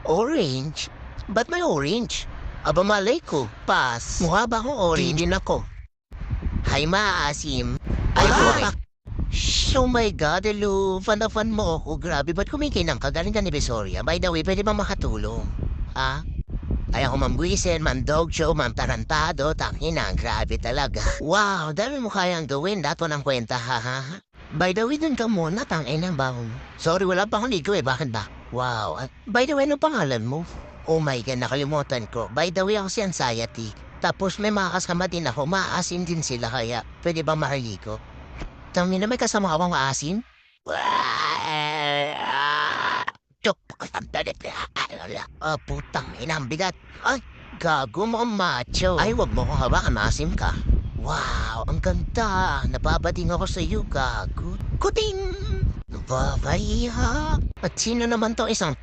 Orange? Ba't may orange? Aba malay ko. Pass. Mukha ba akong orange? Di din ako. Hay maasim. Ay, buwak. Oh my God, hello. Fan na fan mo ako. Grabe, ba't kumikinang ka? Galing ka ni Besoria. By the way, pwede ba makatulong? Ha? Ay ako mambuisen, mandog show, tarantado, tangina, grabe talaga. Wow, dami mo kayang gawin, dato ng kwenta, ha ha ha. By the way, dun ka muna, tangina ba? Sorry, wala pa akong ligo bakit ba? Wow, by the way, ano pangalan mo? Oh my God, nakalimutan ko. By the way, ako si Anxiety. Tapos may mga kasama din ako, maasim din sila kaya pwede ba mahaligo? Tangina, may kasama ka bang maasim? Chok, putang ina, ang bigat. Ay, gago mo macho. Ay, wag mo kong hawakan, maasim ka. Wow, ang ganda. Nababading ako sa iyo, gago. Kuting! Babay ha. At sino naman to isang